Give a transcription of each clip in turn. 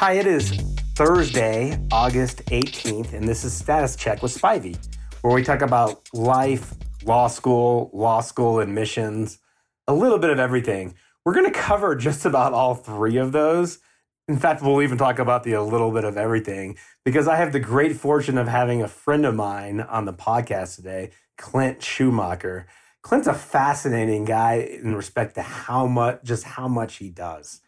Hi, it is Thursday, August 18th, and this is Status Check with Spivey, where we talk about life, law school admissions, a little bit of everything. We're going to cover just about all three of those. In fact, we'll even talk about a little bit of everything because I have the great fortune of having a friend of mine on the podcast today, Clint Schumacher. Clint's a fascinating guy in respect to how much he does.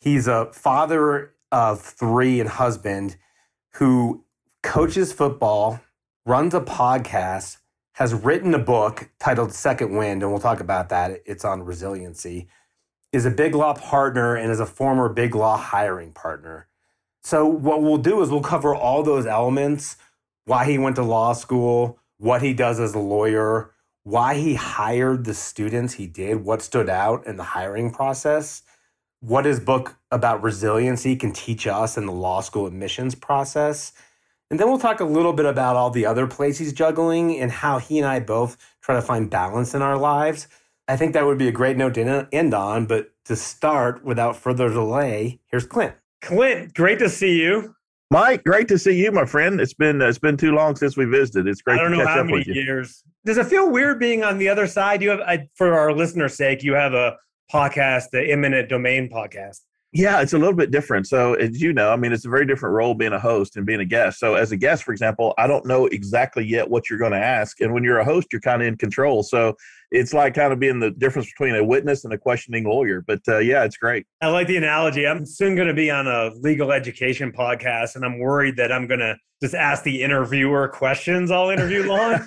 He's a father of three and husband who coaches football, runs a podcast, has written a book titled Second Wind, and we'll talk about that. It's on resiliency, is a Biglaw partner and is a former Biglaw hiring partner. So what we'll do is we'll cover all those elements, why he went to law school, what he does as a lawyer, why he hired the students he did, what stood out in the hiring process, what his book about resiliency can teach us in the law school admissions process. And then we'll talk a little bit about all the other plays he's juggling and how he and I both try to find balance in our lives. I think that would be a great note to end on. But to start, without further delay, here's Clint. Clint, great to see you. Mike, great to see you, my friend. It's been too long since we visited. It's great to catch up with you. I don't know how many years. Does it feel weird being on the other side? You have, for our listeners' sake, you have a podcast, the Eminent Domain Podcast. Yeah, it's a little bit different. So as you know, it's a very different role being a host and being a guest. So as a guest, for example, I don't know exactly yet what you're going to ask. And when you're a host, you're kind of in control. So it's like kind of being the difference between a witness and a questioning lawyer. But yeah, it's great. I like the analogy. I'm soon going to be on a legal education podcast, and I'm worried that I'm going to just ask the interviewer questions all interview long.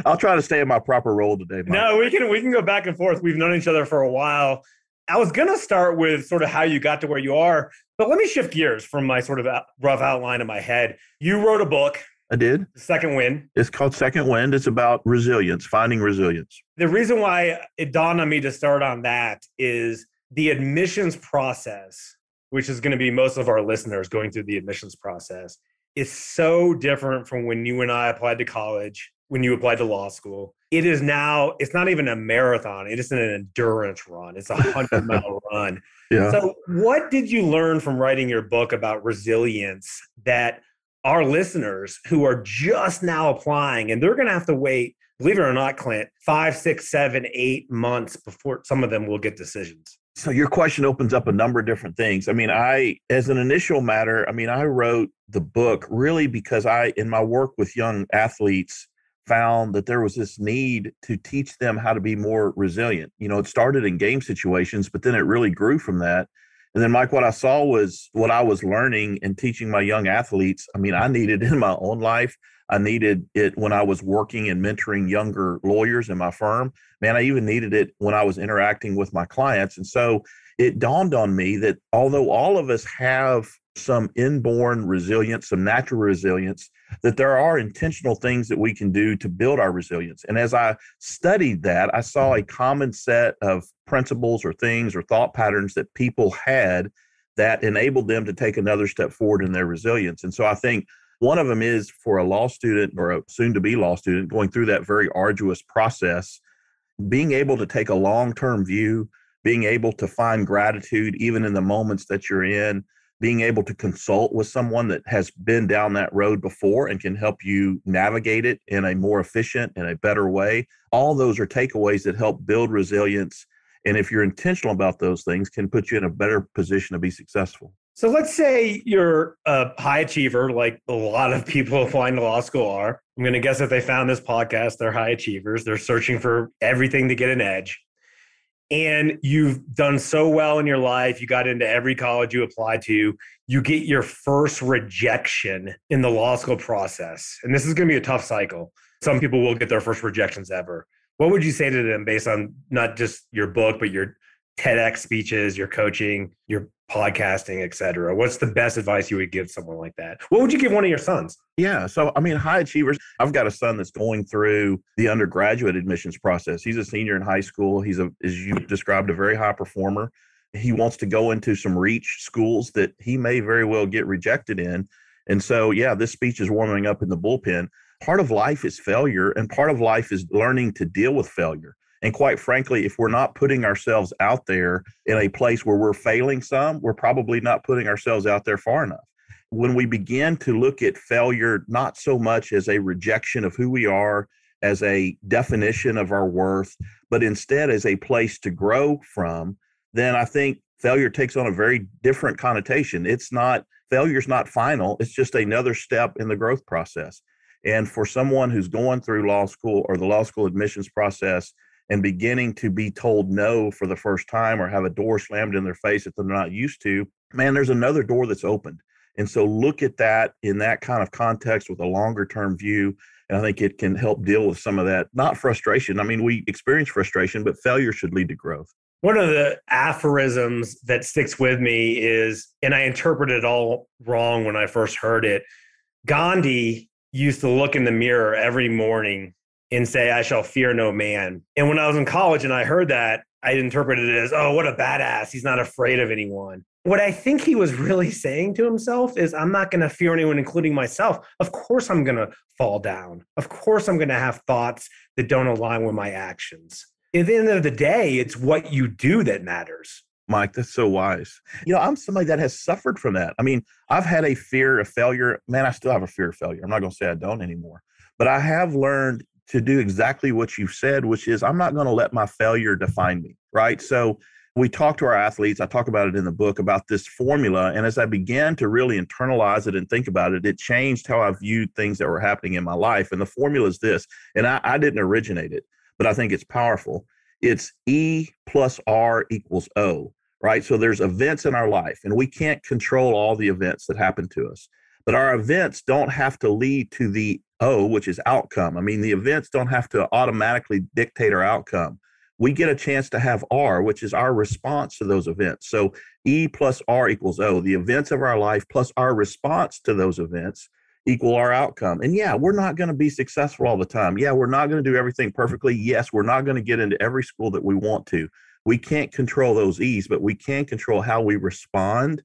I'll try to stay in my proper role today, Mike. No, we can go back and forth. We've known each other for a while. I was going to start with sort of how you got to where you are, but let me shift gears from my sort of rough outline in my head. You wrote a book. I did. Second Wind. It's called Second Wind. It's about resilience, finding resilience. The reason why it dawned on me to start on that is the admissions process, which is going to be most of our listeners going through the admissions process, is so different from when you and I applied to college, when you applied to law school. It is now, it's not even a marathon. It is an endurance run. It's a 100-mile run. Yeah. So what did you learn from writing your book about resilience that our listeners who are just now applying, and they're going to have to wait, believe it or not, Clint, 5, 6, 7, 8 months before some of them will get decisions? So your question opens up a number of different things. As an initial matter, I wrote the book really because in my work with young athletes, found that there was this need to teach them how to be more resilient. It started in game situations, but then it really grew from that. And then, Mike, what I saw was what I was learning and teaching my young athletes. I needed it in my own life. I needed it when I was working and mentoring younger lawyers in my firm. I even needed it when I was interacting with my clients. And so it dawned on me that although all of us have some inborn resilience, some natural resilience, that there are intentional things that we can do to build our resilience. And as I studied that, I saw a common set of principles or things or thought patterns that people had that enabled them to take another step forward in their resilience. And so I think one of them is for a law student or a soon-to-be law student going through that very arduous process, being able to take a long-term view, being able to find gratitude even in the moments that you're in, being able to consult with someone that has been down that road before and can help you navigate it in a more efficient and a better way. All those are takeaways that help build resilience. And if you're intentional about those things, can put you in a better position to be successful. So let's say you're a high achiever, like a lot of people applying to law school are. I'm going to guess if they found this podcast, they're high achievers. They're searching for everything to get an edge. And you've done so well in your life. You got into every college you applied to. You get your first rejection in the law school process. And this is going to be a tough cycle. Some people will get their first rejections ever. What would you say to them based on not just your book, but your TEDx speeches, your coaching, your podcasting, et cetera? What's the best advice you would give someone like that? What would you give one of your sons? Yeah. So, high achievers, I've got a son that's going through the undergraduate admissions process. He's a senior in high school. He's as you described, a very high performer. He wants to go into some reach schools that he may very well get rejected in. And so, yeah, this speech is warming up in the bullpen. Part of life is failure, and part of life is learning to deal with failure. And quite frankly, if we're not putting ourselves out there in a place where we're failing some, we're probably not putting ourselves out there far enough. When we begin to look at failure, not so much as a rejection of who we are, as a definition of our worth, but instead as a place to grow from, then I think failure takes on a very different connotation. Failure's not final. It's just another step in the growth process. And for someone who's going through law school or the law school admissions process and beginning to be told no for the first time or have a door slammed in their face that they're not used to, man, there's another door that's opened. And so look at that in that kind of context with a longer term view. And I think it can help deal with some of that, not frustration. I mean, we experience frustration, but failure should lead to growth. One of the aphorisms that sticks with me is, and I interpreted it all wrong when I first heard it, Gandhi used to look in the mirror every morning and say, I shall fear no man. And when I was in college and I heard that, I interpreted it as, oh, what a badass. He's not afraid of anyone. What I think he was really saying to himself is, I'm not going to fear anyone, including myself. Of course, I'm going to fall down. Of course, I'm going to have thoughts that don't align with my actions. At the end of the day, it's what you do that matters. Mike, that's so wise. I'm somebody that has suffered from that. I mean, I've had a fear of failure. Man, I still have a fear of failure. I'm not going to say I don't anymore. But I have learned to do exactly what you said, which is I'm not going to let my failure define me, right? So we talk to our athletes. I talk about it in the book about this formula. And as I began to really internalize it and think about it, it changed how I viewed things that were happening in my life. And the formula is this, and I didn't originate it, but I think it's powerful. It's E plus R equals O, right? So there's events in our life, and we can't control all the events that happen to us. But our events don't have to lead to the O, which is outcome. I mean, the events don't have to automatically dictate our outcome. We get a chance to have R, which is our response to those events. So E plus R equals O. The events of our life plus our response to those events equal our outcome. And yeah, we're not going to be successful all the time. Yeah, we're not going to do everything perfectly. Yes, we're not going to get into every school that we want to. We can't control those E's, but we can control how we respond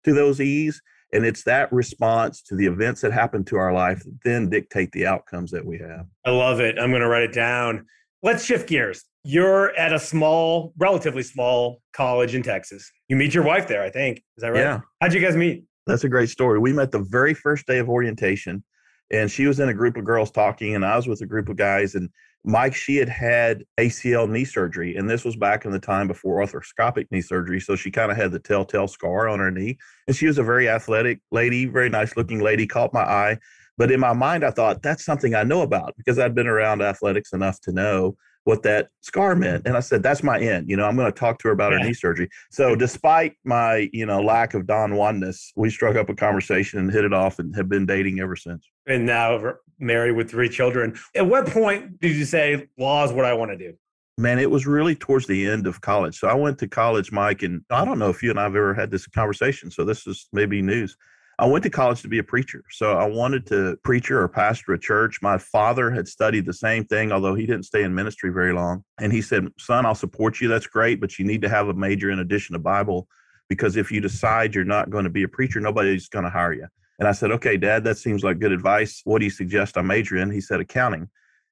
to those E's. And it's that response to the events that happen to our life that then dictate the outcomes that we have. I love it. I'm going to write it down. Let's shift gears. You're at a relatively small college in Texas. You meet your wife there, I think. Is that right? Yeah. How'd you guys meet? That's a great story. We met the very first day of orientation, and she was in a group of girls talking, and I was with a group of guys. And Mike, she had ACL knee surgery, and this was back in the time before arthroscopic knee surgery. So she kind of had the telltale scar on her knee. And she was a very athletic lady, very nice looking lady, caught my eye. But in my mind, I thought that's something I know about because I'd been around athletics enough to know what that scar meant. And I said, that's my end. I'm going to talk to her about her knee surgery. So despite my, lack of Don Juan-ness, we struck up a conversation and hit it off and have been dating ever since. And now married with 3 children. At what point did you say law is what I want to do? Man, it was really towards the end of college. So I went to college, Mike, and I don't know if you and I have ever had this conversation. So this is maybe news. I went to college to be a preacher. So I wanted to preacher or pastor a church. My father had studied the same thing, although he didn't stay in ministry very long. And he said, son, I'll support you. That's great. But you need to have a major in addition to Bible, because if you decide you're not going to be a preacher, nobody's going to hire you. And I said, okay, Dad, that seems like good advice. What do you suggest I major in? He said, accounting.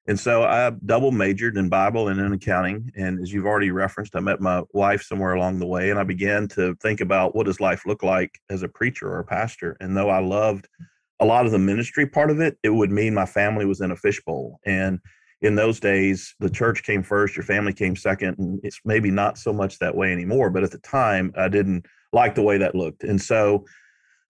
And so I double majored in Bible and in accounting. And as you've already referenced, I met my wife somewhere along the way, and I began to think about what does life look like as a preacher or a pastor. And though I loved a lot of the ministry part of it, it would mean my family was in a fishbowl. And in those days, the church came first, your family came second. And it's maybe not so much that way anymore. But at the time, I didn't like the way that looked. And so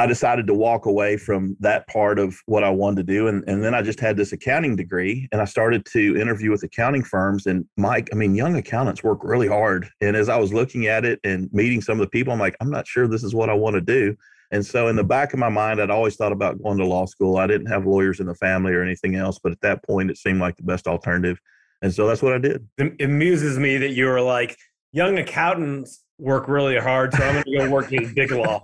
I decided to walk away from that part of what I wanted to do. And then I just had this accounting degree, and I started to interview with accounting firms. And Mike, young accountants work really hard. And as I was looking at it and meeting some of the people, I'm like, I'm not sure this is what I want to do. And so in the back of my mind, I'd always thought about going to law school. I didn't have lawyers in the family or anything else, but at that point, it seemed like the best alternative. And so that's what I did. It amuses me that you were like, young accountants work really hard, so I'm going to go work at Biglaw.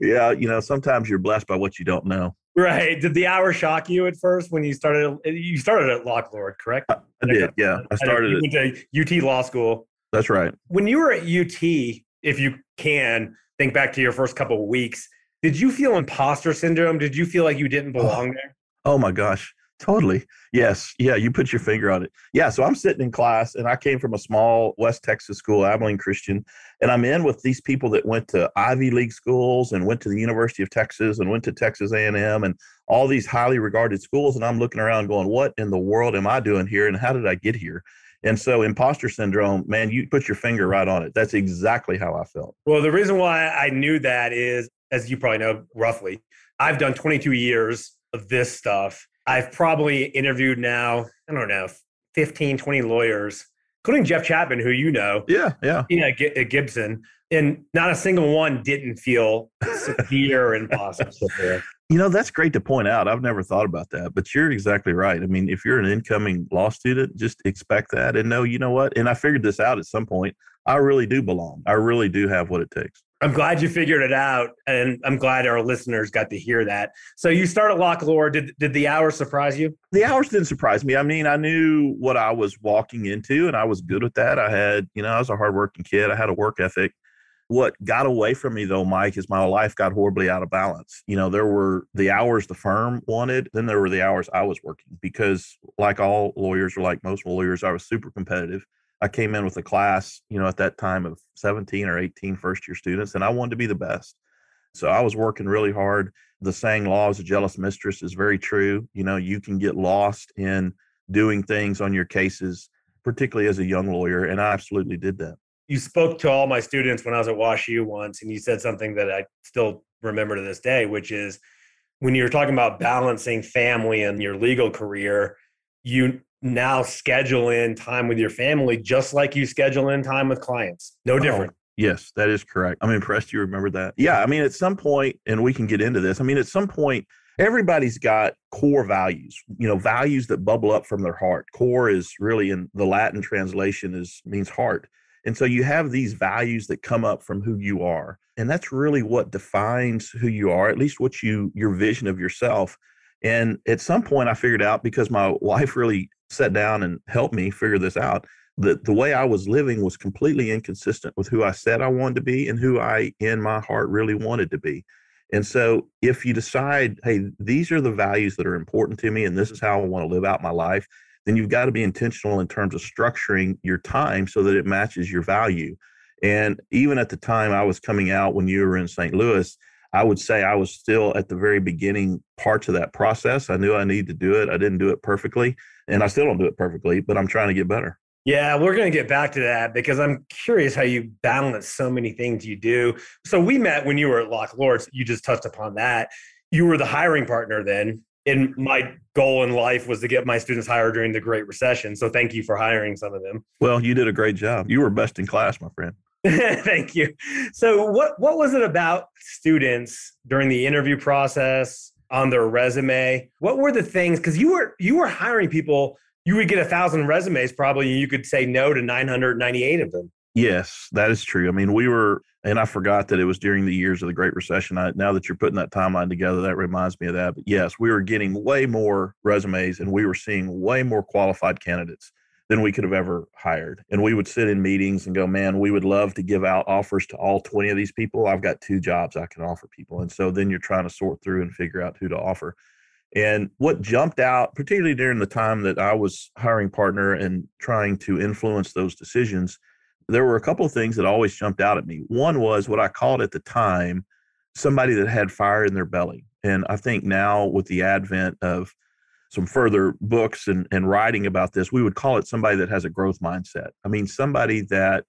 Yeah, sometimes you're blessed by what you don't know. Right. Did the hour shock you at first when you started? You started at Locke Lord, correct? I did, yeah. I started you went to UT Law School. That's right. When you were at UT, if you can, think back to your first couple of weeks, did you feel imposter syndrome? Did you feel like you didn't belong there? Oh, my gosh. Totally. Yes. Yeah. You put your finger on it. Yeah. So I'm sitting in class and I came from a small West Texas school, Abilene Christian, and I'm in with these people that went to Ivy League schools and went to the University of Texas and went to Texas A&M and all these highly regarded schools. And I'm looking around going, what in the world am I doing here? And how did I get here? And so imposter syndrome, man, you put your finger right on it. That's exactly how I felt. Well, the reason why I knew that is, as you probably know, roughly, I've done 22 years of this stuff. I've probably interviewed now, I don't know, 15, 20 lawyers, including Jeff Chapman, who you know. Yeah. At Gibson. And not a single one didn't feel severe imposter syndrome. That's great to point out. I've never thought about that, but you're exactly right. I mean, if you're an incoming law student, just expect that and know, you know what? And I figured this out at some point. I really do belong. I really do have what it takes. I'm glad you figured it out, and I'm glad our listeners got to hear that. So you started Locke Lord. Did the hours surprise you? The hours didn't surprise me. I mean, I knew what I was walking into, and I was good at that. I was a hardworking kid. I had a work ethic. What got away from me, though, Mike, is my life got horribly out of balance. There were the hours the firm wanted, then there were the hours I was working because, like all lawyers or like most lawyers, I was super competitive. I came in with a class, at that time of 17 or 18 first-year students, and I wanted to be the best. So I was working really hard. The saying, law is a jealous mistress, is very true. You can get lost in doing things on your cases, particularly as a young lawyer, and I absolutely did that. You spoke to all my students when I was at WashU once, and you said something that I still remember to this day, which is when you're talking about balancing family and your legal career, you now schedule in time with your family just like you schedule in time with clients. No different. Yes, that is correct. I'm impressed you remember that. Yeah, I mean, at some point, and we can get into this, at some point, everybody's got core values, values that bubble up from their heart. Core is really, in the Latin translation, means heart. And so you have these values that come up from who you are. And that's really what defines who you are, at least your vision of yourself. And at some point I figured out, because my wife really sat down and helped me figure this out, that the way I was living was completely inconsistent with who I said I wanted to be and who I, in my heart, really wanted to be. And so if you decide, hey, these are the values that are important to me and this is how I want to live out my life, then you've got to be intentional in terms of structuring your time so that it matches your value. And even at the time I was coming out when you were in St. Louis, I would say I was still at the very beginning parts of that process. I knew I needed to do it. I didn't do it perfectly, and I still don't do it perfectly, but I'm trying to get better. Yeah, we're going to get back to that because I'm curious how you balance so many things you do. So we met when you were at Locke Lord. You just touched upon that. You were the hiring partner then. And my goal in life was to get my students hired during the Great Recession. So thank you for hiring some of them. Well, you did a great job. You were best in class, my friend. Thank you. So what was it about students during the interview process, on their resume? What were the things? Because you were hiring people, you would get 1,000 resumes probably, and you could say no to 998 of them. Yes, that is true. I mean, and I forgot that it was during the years of the Great Recession. Now that you're putting that timeline together, that reminds me of that. But yes, we were getting way more resumes and we were seeing way more qualified candidates than we could have ever hired. And we would sit in meetings and go, man, we would love to give out offers to all 20 of these people. I've got 2 jobs I can offer people. And so then you're trying to sort through and figure out who to offer. And what jumped out, particularly during the time that I was hiring partner and trying to influence those decisions, there were a couple of things that always jumped out at me. One was what I called at the time somebody that had fire in their belly. And I think now with the advent of some further books and writing about this, we would call it somebody that has a growth mindset. I mean, somebody that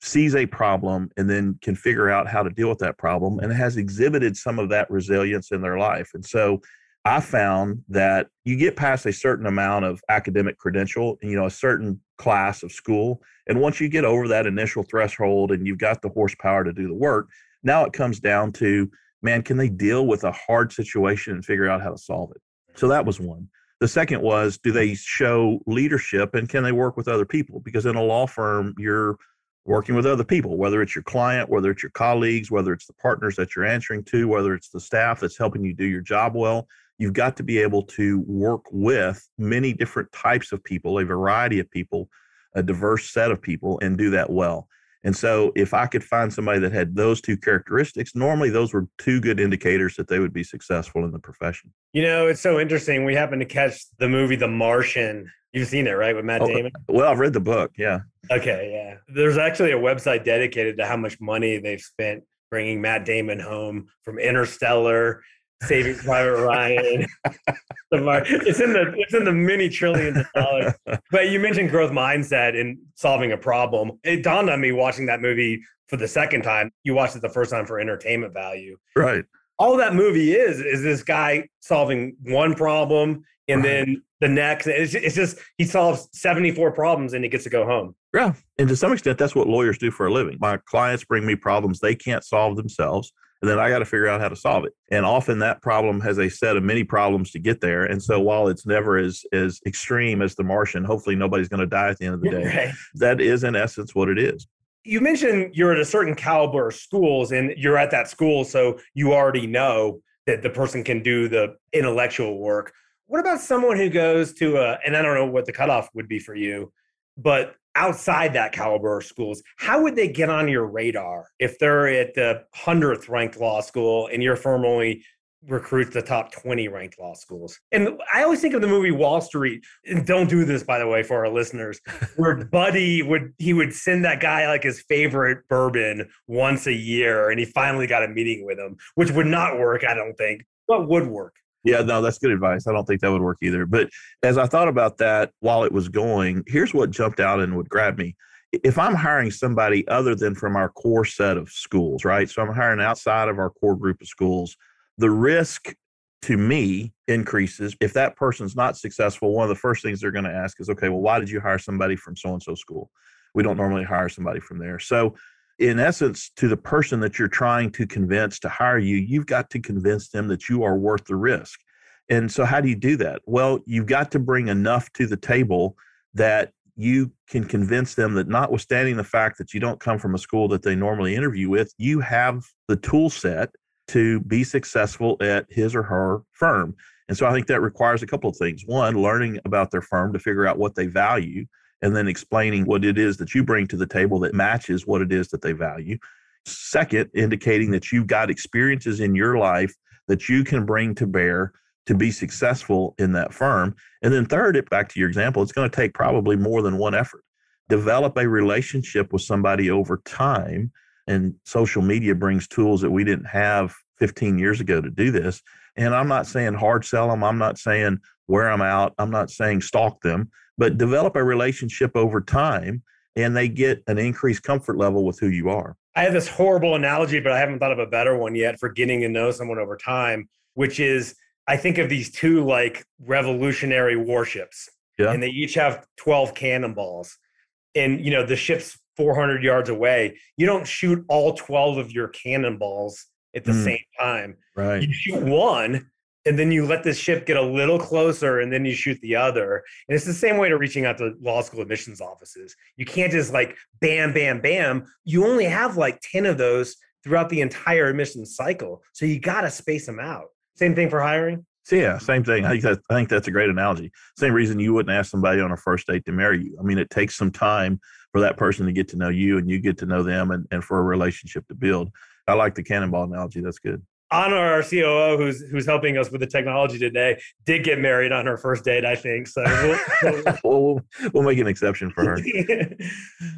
sees a problem and then can figure out how to deal with that problem and has exhibited some of that resilience in their life. And so I found that you get past a certain amount of academic credential, a certain class of school. And once you get over that initial threshold and you've got the horsepower to do the work, now it comes down to, man, can they deal with a hard situation and figure out how to solve it? So that was one. The second was, do they show leadership and can they work with other people? Because in a law firm, you're working with other people, whether it's your client, whether it's your colleagues, whether it's the partners that you're answering to, whether it's the staff that's helping you do your job well. You've got to be able to work with many different types of people, a variety of people, a diverse set of people, and do that well. And so if I could find somebody that had those two characteristics, normally those were two good indicators that they would be successful in the profession. It's so interesting. We happened to catch the movie The Martian. You've seen it, right, with Matt Damon? Well, I've read the book, yeah. Okay, yeah. There's actually a website dedicated to how much money they've spent bringing Matt Damon home from Interstellar, Saving Private Ryan. It's in the many trillions of dollars. But you mentioned growth mindset and solving a problem. It dawned on me watching that movie for the second time. You watched it the first time for entertainment value. Right. All that movie is this guy solving one problem and then the next. It's just he solves 74 problems and he gets to go home. Yeah. And to some extent, that's what lawyers do for a living. My clients bring me problems they can't solve themselves. And then I got to figure out how to solve it. And often that problem has a set of many problems to get there. And so while it's never as extreme as The Martian, hopefully nobody's going to die at the end of the day. Right. That is in essence what it is. You mentioned you're at a certain caliber of schools and you're at that school, so you already know that the person can do the intellectual work. What about someone who goes to and I don't know what the cutoff would be for you, but outside that caliber of schools, how would they get on your radar if they're at the 100th ranked law school and your firm only recruits the top 20 ranked law schools? And I always think of the movie Wall Street, and don't do this, by the way, for our listeners, where Buddy would send that guy like his favorite bourbon once a year, and he finally got a meeting with him, which would not work, I don't think. What would work? Yeah, no, that's good advice. I don't think that would work either. But as I thought about that while it was going, here's what jumped out and would grab me. If I'm hiring somebody other than from our core set of schools, right? So I'm hiring outside of our core group of schools, the risk to me increases. If that person's not successful, one of the first things they're going to ask is, okay, well, why did you hire somebody from so-and-so school? We don't normally hire somebody from there. So in essence, to the person that you're trying to convince to hire you, you've got to convince them that you are worth the risk. And so how do you do that? Well, you've got to bring enough to the table that you can convince them that notwithstanding the fact that you don't come from a school that they normally interview with, you have the tool set to be successful at his or her firm. And so I think that requires a couple of things. One, learning about their firm to figure out what they value, and then explaining what it is that you bring to the table that matches what it is that they value. Second, indicating that you've got experiences in your life that you can bring to bear to be successful in that firm. And then third, back to your example, it's going to take probably more than one effort. Develop a relationship with somebody over time. And social media brings tools that we didn't have 15 years ago to do this. And I'm not saying hard sell them. I'm not saying wear them out. I'm not saying stalk them, but develop a relationship over time and they get an increased comfort level with who you are. I have this horrible analogy, but I haven't thought of a better one yet for getting to know someone over time, which is I think of these two like revolutionary warships, and they each have 12 cannonballs. And, the ship's 400 yards away. You don't shoot all 12 of your cannonballs at the same time. Right. You shoot one, and then you let this ship get a little closer, and then you shoot the other. And it's the same way to reaching out to law school admissions offices. You can't just like bam, bam, bam. You only have like 10 of those throughout the entire admissions cycle. So you got to space them out. Same thing for hiring? So yeah, same thing. I think that's a great analogy. Same reason you wouldn't ask somebody on a first date to marry you. I mean, it takes some time for that person to get to know you and you get to know them and for a relationship to build. I like the cannonball analogy. That's good. Anna, our COO, who's helping us with the technology today, did get married on her first date, I think. So we'll make an exception for her.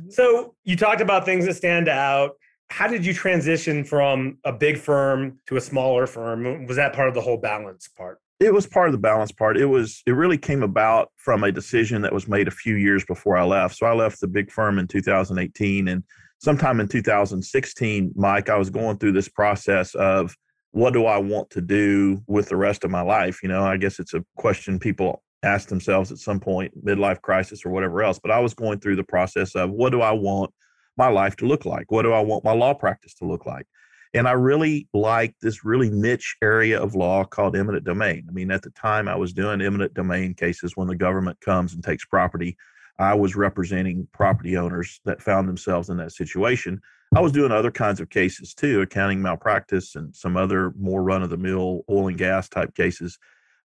So you talked about things that stand out. How did you transition from a big firm to a smaller firm? Was that part of the whole balance part? It was part of the balance part. It really came about from a decision that was made a few years before I left. So I left the big firm in 2018, and sometime in 2016, Mike, I was going through this process of what do I want to do with the rest of my life? I guess it's a question people ask themselves at some point, midlife crisis or whatever else. But I was going through the process of what do I want my life to look like? What do I want my law practice to look like? And I really liked this really niche area of law called eminent domain. I mean, at the time I was doing eminent domain cases when the government comes and takes property. I was representing property owners that found themselves in that situation. I was doing other kinds of cases too, accounting malpractice and some other more run-of-the-mill oil and gas type cases.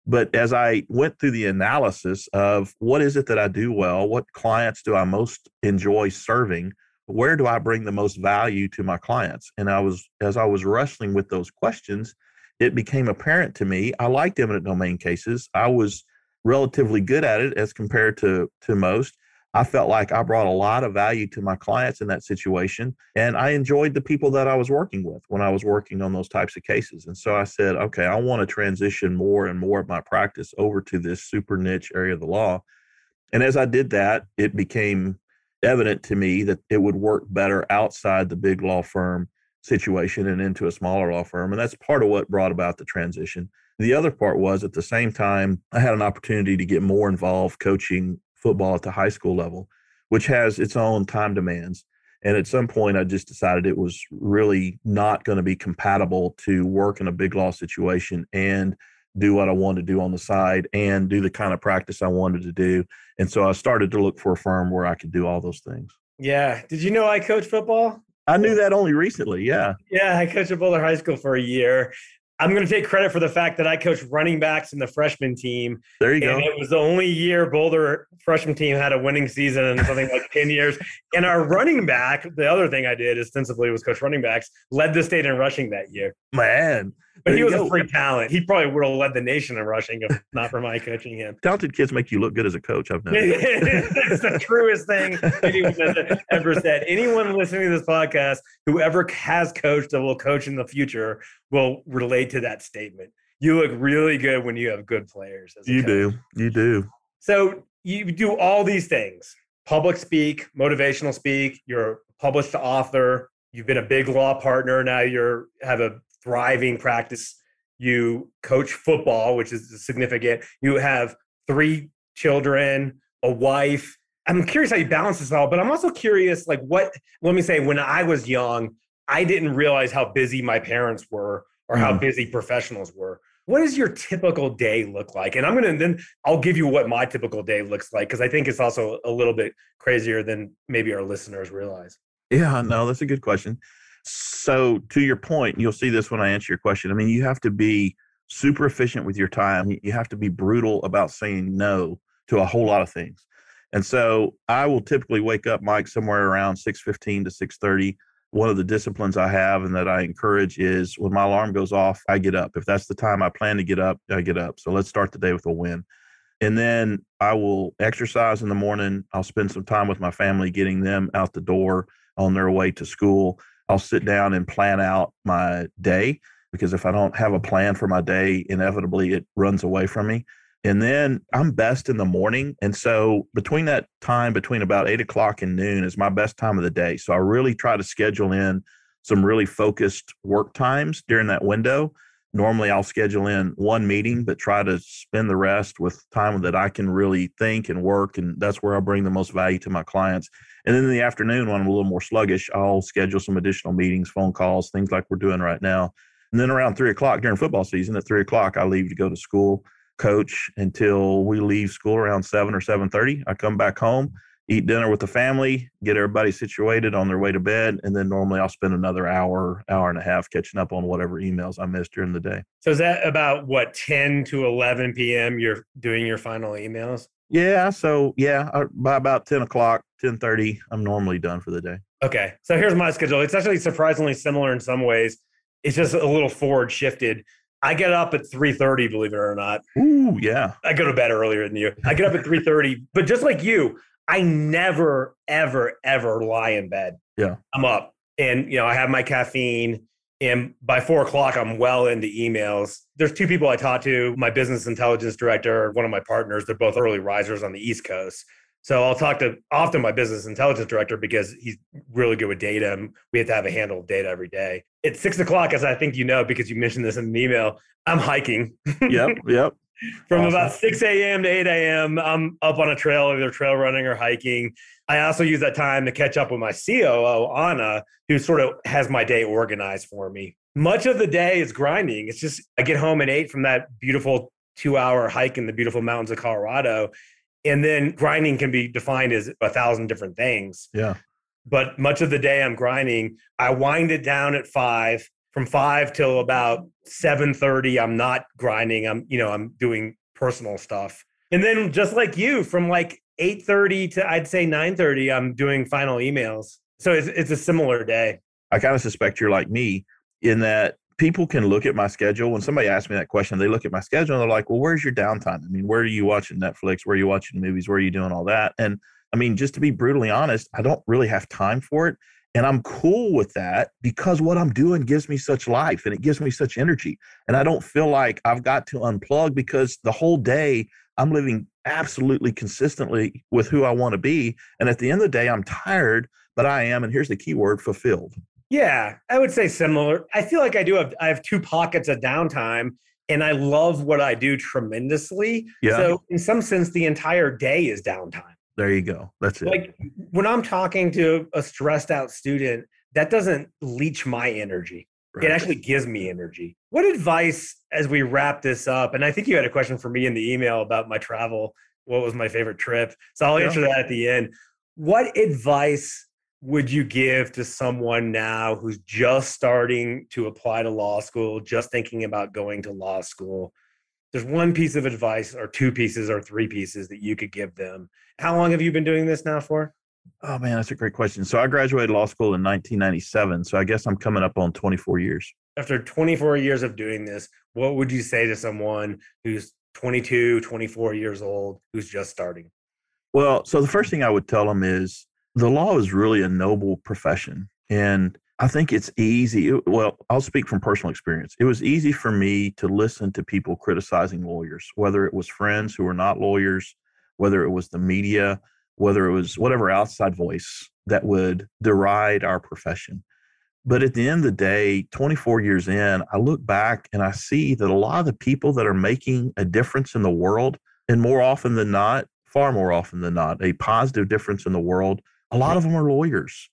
But as I went through the analysis of what is it that I do well, what clients do I most enjoy serving, where do I bring the most value to my clients? And as I was wrestling with those questions, it became apparent to me, I liked eminent domain cases. I was relatively good at it as compared to most. I felt like I brought a lot of value to my clients in that situation. And I enjoyed the people that I was working with when I was working on those types of cases. And so I said, okay, I want to transition more and more of my practice over to this super niche area of the law. And as I did that, it became evident to me that it would work better outside the big law firm situation and into a smaller law firm. And that's part of what brought about the transition. The other part was at the same time, I had an opportunity to get more involved coaching football at the high school level, which has its own time demands. And at some point, I just decided it was really not going to be compatible to work in a big law situation and do what I wanted to do on the side and do the kind of practice I wanted to do. And so I started to look for a firm where I could do all those things. Yeah. Did you know I coach football? I knew that only recently. Yeah. Yeah. I coached at Boulder High School for a year. I'm going to take credit for the fact that I coached running backs in the freshman team. There you go. And it was the only year Boulder freshman team had a winning season in something like 10 years. And our running back, the other thing I did ostensibly was coach running backs, led the state in rushing that year. Man. But he was a freak talent. He probably would have led the nation in rushing if not for my coaching him. Talented kids make you look good as a coach, I've noticed. It's the truest thing anyone has ever said. Anyone listening to this podcast, whoever has coached or will coach in the future, will relate to that statement. You look really good when you have good players. You do. You do. So you do all these things. Public speak, motivational speak. You're a published author. You've been a big law partner. Now have a thriving practice. You coach football, which is significant. You have 3 children, a wife. I'm curious how you balance this all, but I'm also curious, let me say, when I was young, I didn't realize how busy my parents were or how busy professionals were. What does your typical day look like? And I'll give you what my typical day looks like, because I think it's also a little bit crazier than maybe our listeners realize. Yeah, no, that's a good question. So to your point, you'll see this when I answer your question. I mean, you have to be super efficient with your time. You have to be brutal about saying no to a whole lot of things. And so I will typically wake up, Mike, somewhere around 6:15 to 6:30. One of the disciplines I have and that I encourage is when my alarm goes off, I get up. If that's the time I plan to get up, I get up. So let's start the day with a win. And then I will exercise in the morning. I'll spend some time with my family, getting them out the door on their way to school. I'll sit down and plan out my day, because if I don't have a plan for my day, inevitably it runs away from me. And then I'm best in the morning. And so between that time, between about 8 o'clock and noon is my best time of the day. So I really try to schedule in some really focused work times during that window. Normally I'll schedule in one meeting, but try to spend the rest with time that I can really think and work. And that's where I bring the most value to my clients. And then in the afternoon, when I'm a little more sluggish, I'll schedule some additional meetings, phone calls, things like we're doing right now. And then around 3 o'clock during football season, at 3 o'clock, I leave to go to school, coach until we leave school around 7 or 7:30. I come back home, eat dinner with the family, get everybody situated on their way to bed. And then normally I'll spend another hour and a half catching up on whatever emails I missed during the day. So is that about 10 to 11 p.m. you're doing your final emails? Yeah. So by about 10 o'clock, 10:30, I'm normally done for the day. Okay. So here's my schedule. It's actually surprisingly similar in some ways. It's just a little forward shifted. I get up at 3:30, believe it or not. Ooh, yeah. I go to bed earlier than you. I get up at 3:30, but just like you, I never, ever, ever lie in bed. Yeah. I'm up and, I have my caffeine, and by 4 o'clock, I'm well into emails. There's 2 people I talk to, my business intelligence director, one of my partners. They're both early risers on the East Coast. So I'll talk to often my business intelligence director because he's really good with data, and we have to have a handle of data every day. At 6 o'clock, as I think you know, because you mentioned this in an email, I'm hiking. Yep. From about 6 a.m. to 8 a.m., I'm up on a trail, either trail running or hiking. I also use that time to catch up with my COO, Anna, who sort of has my day organized for me. Much of the day is grinding. It's just I get home at 8 from that beautiful 2-hour hike in the beautiful mountains of Colorado. And then grinding can be defined as 1,000 different things. Yeah. But much of the day I'm grinding. I wind it down at 5. From 5 till about 7:30, I'm not grinding. I'm doing personal stuff. And then just like you, from like 8:30 to I'd say 9:30, I'm doing final emails. So it's a similar day. I kind of suspect you're like me in that people can look at my schedule. When somebody asks me that question, they look at my schedule and they're like, well, where's your downtime? I mean, where are you watching Netflix? Where are you watching movies? Where are you doing all that? And I mean, just to be brutally honest, I don't really have time for it. And I'm cool with that because what I'm doing gives me such life and it gives me such energy. And I don't feel like I've got to unplug because the whole day I'm living absolutely consistently with who I want to be. And at the end of the day, I'm tired, but I am, and here's the key word, fulfilled. Yeah, I would say similar. I feel like I have two pockets of downtime and I love what I do tremendously. Yeah. So in some sense, the entire day is downtime. There you go. That's it. Like when I'm talking to a stressed out student, that doesn't leach my energy. Right. It actually gives me energy. What advice, as we wrap this up, and I think you had a question for me in the email about my travel, what was my favorite trip? So I'll answer that at the end. What advice would you give to someone now who's just starting to apply to law school, just thinking about going to law school? There's one piece of advice or two pieces or three pieces that you could give them. How long have you been doing this now for? Oh, man, that's a great question. So I graduated law school in 1997. So I guess I'm coming up on 24 years. After 24 years of doing this, what would you say to someone who's 22, 24 years old, who's just starting? Well, so the first thing I would tell them is the law is really a noble profession. And I think it's easy. Well, I'll speak from personal experience. It was easy for me to listen to people criticizing lawyers, whether it was friends who were not lawyers, whether it was the media, whether it was whatever outside voice that would deride our profession. But at the end of the day, 24 years in, I look back and I see that a lot of the people that are making a difference in the world, and more often than not, far more often than not, a positive difference in the world, a lot of them are lawyers.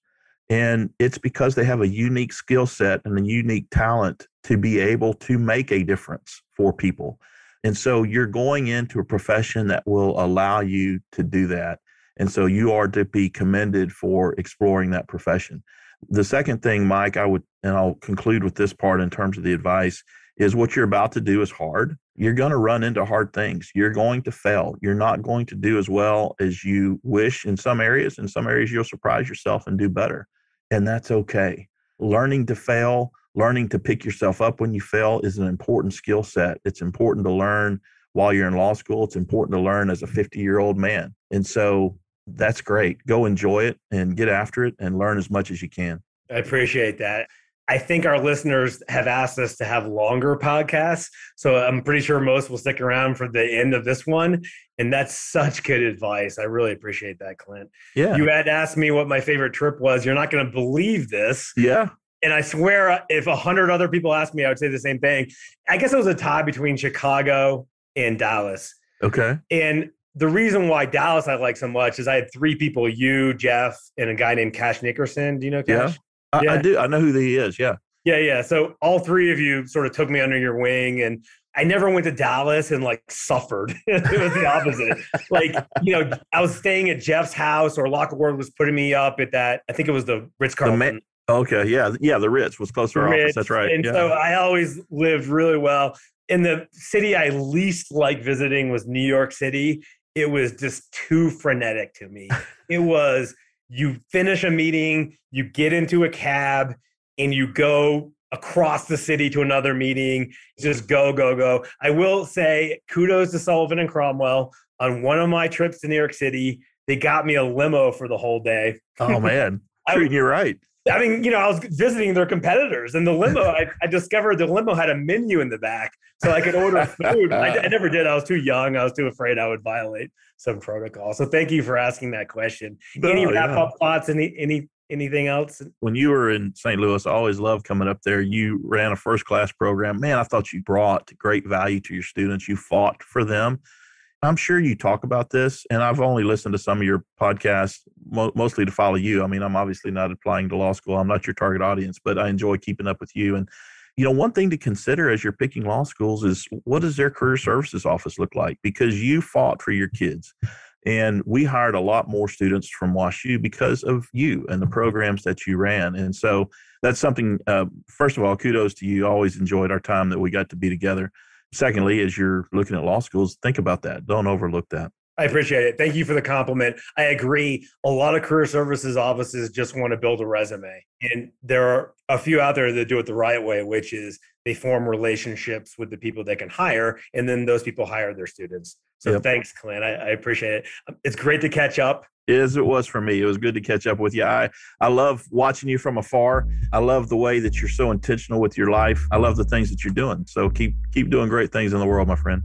And it's because they have a unique skill set and a unique talent to be able to make a difference for people. And so you're going into a profession that will allow you to do that. And so you are to be commended for exploring that profession. The second thing, Mike, and I'll conclude with this part in terms of the advice, is what you're about to do is hard. You're going to run into hard things. You're going to fail. You're not going to do as well as you wish in some areas. In some areas, you'll surprise yourself and do better. And that's okay. Learning to fail, learning to pick yourself up when you fail is an important skill set. It's important to learn while you're in law school. It's important to learn as a 50-year-old man. And so that's great. Go enjoy it and get after it and learn as much as you can. I appreciate that. I think our listeners have asked us to have longer podcasts. So I'm pretty sure most will stick around for the end of this one. And that's such good advice. I really appreciate that, Clint. Yeah. You had asked me what my favorite trip was. You're not going to believe this. Yeah. And I swear if 100 other people asked me, I would say the same thing. I guess it was a tie between Chicago and Dallas. Okay. And the reason why Dallas I like so much is I had three people, you, Jeff, and a guy named Cash Nickerson. Do you know Cash? Yeah. I do. I know who he is. Yeah. Yeah. So all three of you sort of took me under your wing, and I never went to Dallas and like suffered. It was the opposite. I was staying at Jeff's house, or Locke Lord was putting me up at that. I think it was the Ritz-Carlton. Okay. Yeah. The Ritz was close to our office. That's right. And so I always lived really well. In the city I least liked visiting was New York City. It was just too frenetic to me. It was, you finish a meeting, you get into a cab, and you go across the city to another meeting. Just go, go, go. I will say kudos to Sullivan and Cromwell. On one of my trips to New York City, they got me a limo for the whole day. Oh, man. You're right. I mean, I was visiting their competitors, and the limo, I discovered the limo had a menu in the back, so I could order food. I never did. I was too young. I was too afraid I would violate some protocol. So thank you for asking that question. Any wrap-up thoughts? Anything else? When you were in St. Louis, I always loved coming up there. You ran a first-class program. Man, I thought you brought great value to your students. You fought for them. I'm sure you talk about this, and I've only listened to some of your podcasts, mostly to follow you. I mean, I'm obviously not applying to law school. I'm not your target audience, but I enjoy keeping up with you. And, one thing to consider as you're picking law schools is, what does their career services office look like? Because you fought for your kids. And we hired a lot more students from WashU because of you and the programs that you ran. And so that's something, first of all, kudos to you. I always enjoyed our time that we got to be together. Secondly, as you're looking at law schools, think about that. Don't overlook that. I appreciate it. Thank you for the compliment. I agree. A lot of career services offices just want to build a resume. And there are a few out there that do it the right way, which is they form relationships with the people they can hire, and then those people hire their students. So Thanks, Clint. I appreciate it. It's great to catch up. As it was for me. It was good to catch up with you. I love watching you from afar. I love the way that you're so intentional with your life. I love the things that you're doing. So keep doing great things in the world, my friend.